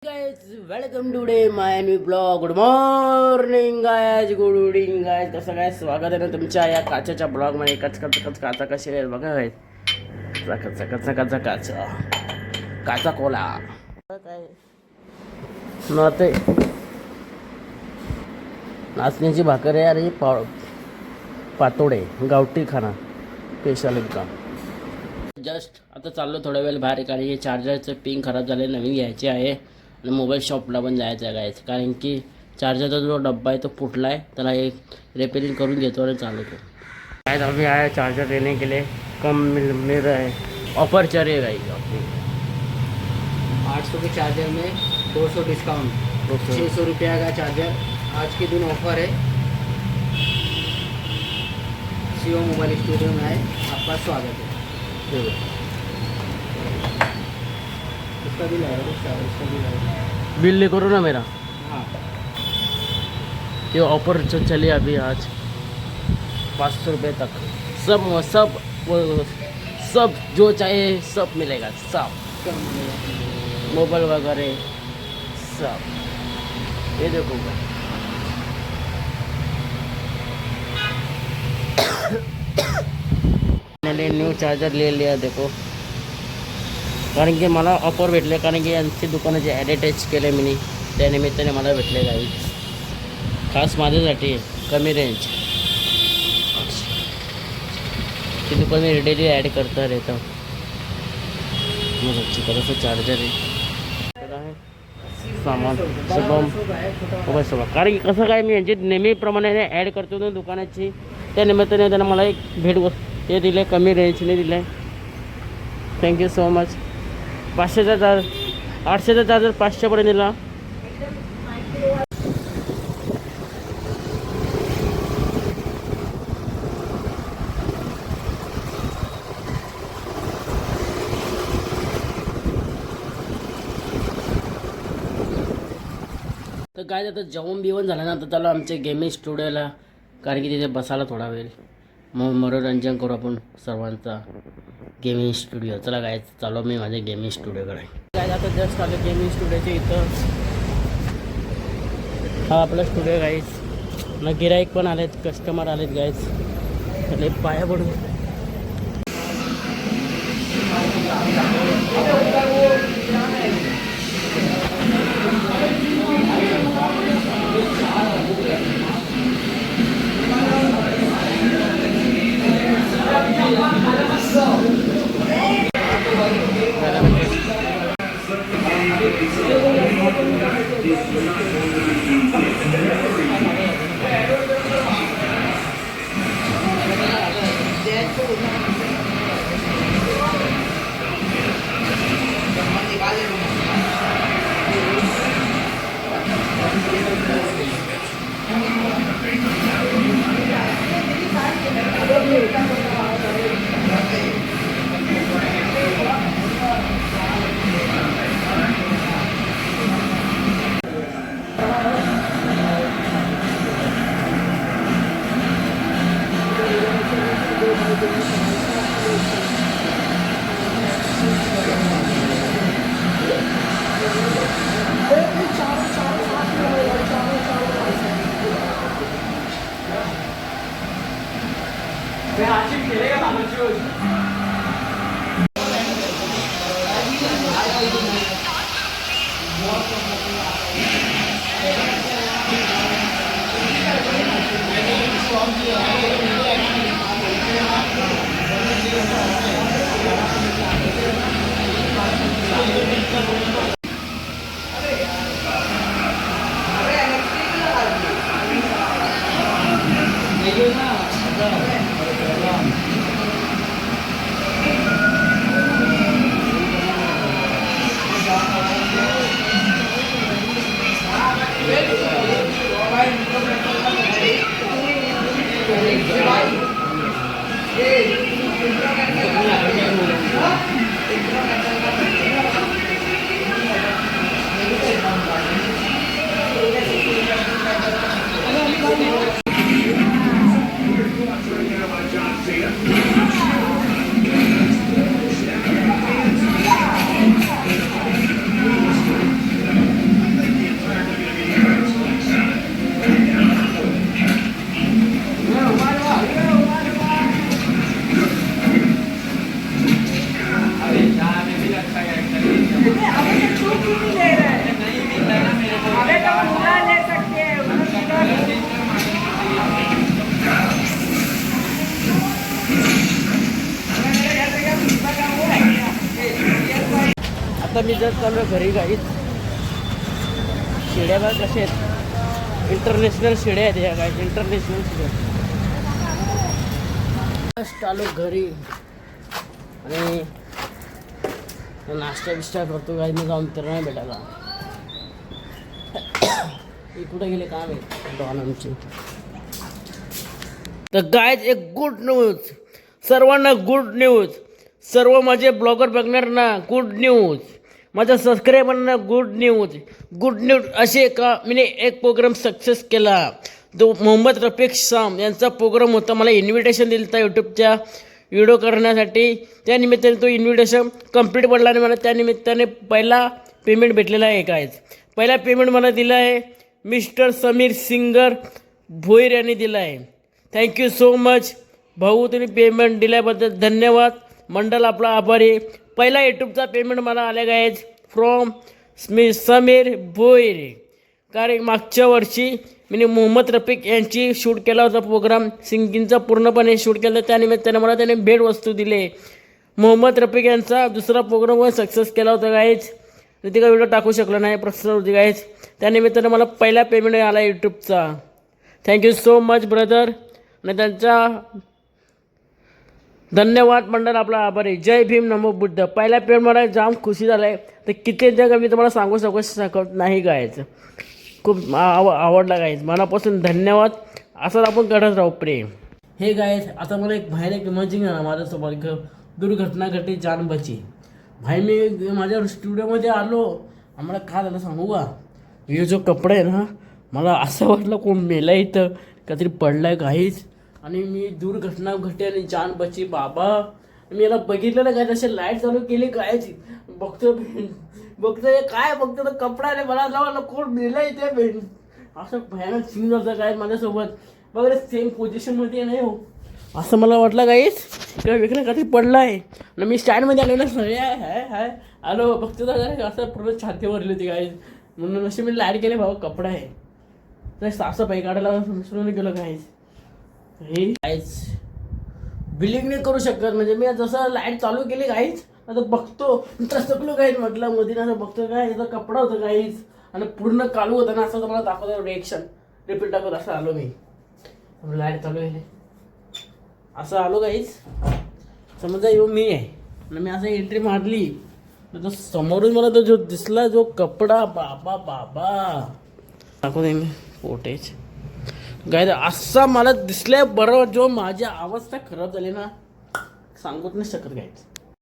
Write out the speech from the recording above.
Guys welcome today my new blog. Good morning guys, good evening guys. कसं काय स्वागत आहे ना तुमच्या या काचेच्या ब्लॉगमध्ये. काचा कशी आहे बघा गायज. काचा काचा कोला काय नाते नाचण्याची भाकर आहे. अरे पातोडे गावठी खाना स्पेशल एकदम. जस्ट आता चाललो थोड्या वेळ बाहेर, कारण हे चार्जरचं पिन खराब झाले, नवीन घ्यायचे आहे आणि मोबाईल शॉपला पण जायचं आहे गायचं, कारण की चार्जरचा जो डब्बा आहे तो फुटला आहे. त्याला एक रिपेरिंग करून घेतो आणि चालवतो. काय अभी आया चार्जर लेने के लिए, कम मिल रहा है, ऑफर चल रही है गाइस. 800 के चार्जर में 200 डिस्काउंट, 600 रुपया का चार्जर. आज के दिन ऑफर है. शिव मोबाइल स्टूडियो में है, आपका स्वागत है. इसका बिल है, इसका बिल है. बिल ले करो ना मेरा. हाँ, ये ऑफर चली अभी आज 500 रुपये तक. सब सब सब जो चाहिए सब मिलेगा. सब मोबाइल वगैरह सब. ये देखो मैंने न्यू चार्जर ले लिया. देखो, कारण की मला ऑफर भेटले, कारण की यांची दुकानाचे ॲडव्हर्टाईज केले मी, त्यानिमित्ताने मला भेटले काही खास माझ्यासाठी कमी रेंज. ती दुकान मी डेली ॲड करता रहता. मग कसं चार्जर आहे सामान सबम मोबाईल सोबत, कारण की कसं काय मी यांची नेहमीप्रमाणे ॲड करतो ना दुकानाची, त्या निमित्ताने त्यांना मला एक भेट हे दिले, कमी रेंजने दिले. Thank you so much. 500चा चार्जर 800चा चार्जर 500पर्यंत दिला. तर काय आता जेवण बिवण झालं ना, तर त्याला आमच्या गेमिंग स्टुडिओला, कारण की तिथे बसायला थोडा वेळ मग मनोरंजन करू आपण सर्वांचा. गेमिंग स्टुडिओ चला काय चालू मी माझ्या गेमिंग स्टुडिओकडे. काय आता जस्ट आलं गेमिंग स्टुडिओच्या इथं. हा आपला स्टुडिओ गाईज. ना गिराईक पण आलेत, कस्टमर आलेत गाईज. त्याला पाया पडून जस्ट चालू आहे घरी गाईच. शेड्या बघा कशा आहेत, इंटरनॅशनल शेड्या आहेत या गाईच, इंटरनॅशनल शेड्या. जस्ट आलो घरी आणि नाश्ता बिष्टा करतो गाई. मी जाऊन तर नाही भेटायला. हे कुठे गेले काम आहे डॉन आमची. तर गाईज एक गुड न्यूज, सर्वांना गुड न्यूज, सर्व माझे ब्लॉगर बघणाऱ्यांना गुड न्यूज, माझ्या सबस्क्रायबरांना गुड न्यूज. गुड न्यूज असे का मी एक प्रोग्राम सक्सेस केला. जो मोहम्मद रफिक शाम यांचा प्रोग्राम होता. मला इन्व्हिटेशन दिलं होतं यूट्यूबच्या व्हिडिओ करण्यासाठी. त्यानिमित्ताने तो इन्व्हिटेशन कंप्लीट पडला आणि मला त्यानिमित्ताने पहिला पेमेंट भेटलेला आहे. गाईज पहिला पेमेंट मला दिला आहे मिस्टर समीर सिंगर भोईर यांनी दिला आहे. थँक्यू सो मच भाऊ, तुम्ही पेमेंट दिल्याबद्दल धन्यवाद. मंडळ आपला आभारी. पहिला यूट्यूबचा पेमेंट मला आला गाईज फ्रॉम समीर भोईर. कारण मागच्या वर्षी मी मोहम्मद रफिक यांची शूट केला होता प्रोग्राम, सिंगिंगचा पूर्णपणे शूट केला होता. त्यानिमित्ताने मला त्याने भेटवस्तू दिले. मोहम्मद रफिक यांचा दुसरा प्रोग्राम सक्सेस केला होता गाईज. ते व्हिडिओ टाकू शकलो नाही, प्रश्न होती गाईज. त्यानिमित्ताने मला पहिला पेमेंट आला यूट्यूबचा. Thank you so much brother. आणि त्यांचा धन्यवाद. मंडळ आपला आभारी. जय भीम नमो बुद्ध. पहिला पेमेंट मला जाम खुशी झाला आहे. तर किती जग मी तुम्हाला सांगू शकत नाही गायचं. खूप आवडला गायच, मनापासून धन्यवाद. असंच आपण करत राहू प्रेम. हे गायच आता मला एक भयानक इमर्जिंग आहे माझ्यासोबत दुर्घटना घडली जान बची. भाई मी माझ्या स्टुडिओमध्ये आलो. आम्हाला काय झालं सांगू का, हे जो कपडा आहे ना, मला असं वाटलं कोण मेला इथं, काहीतरी पडलाय काहीच. आणि मी दुर्घटना घडली आणि जान बची बाबा. मी याला बघितलं ना काय, तसे लाईट चालू केली कायच बघतो हे काय बघतो तर कपडा आहे. मला जावं कोण मेला इथे, असं भयानक सीन होतं काय माझ्यासोबत. बघा सेम पोझिशनमध्ये नाही हो, असं मला वाटलं काहीच किंवा वेगळं काहीतरी पडलं आहे. आणि मी स्टँडमध्ये आलो ना, सगळे हाय आलो बघतो तर असं पूर्ण छाती भरली होती काहीच. म्हणून असे मी लाईट केले बाबा कपडा आहे तर साफसफाई काढायला विसरून गेलो काहीच. हे काहीच बिलिंग नाही करू शकत. म्हणजे मी जसं लाईट चालू केली काहीच, आता बघतो तर सगळं काहीच म्हटलं मध्ये असं बघतो काय याचा कपडा होता काहीच आणि पूर्ण कालू होता ना, असं मला दाखवतो रिएक्शन रिपीट दाखवत. असं आलो मी, लाईट चालू केली असं आलो काहीच. समजा येऊ मी आहे आणि मी असं एंट्री मारली तर समोरून मला तो जो दिसला जो कपडा बाबा बाबा दाखवते मी फोटेज गाय. असा मला दिसल्या बरोबर जो माझी अवस्था खराब झाली ना, सांगूच नाही शकत गायच.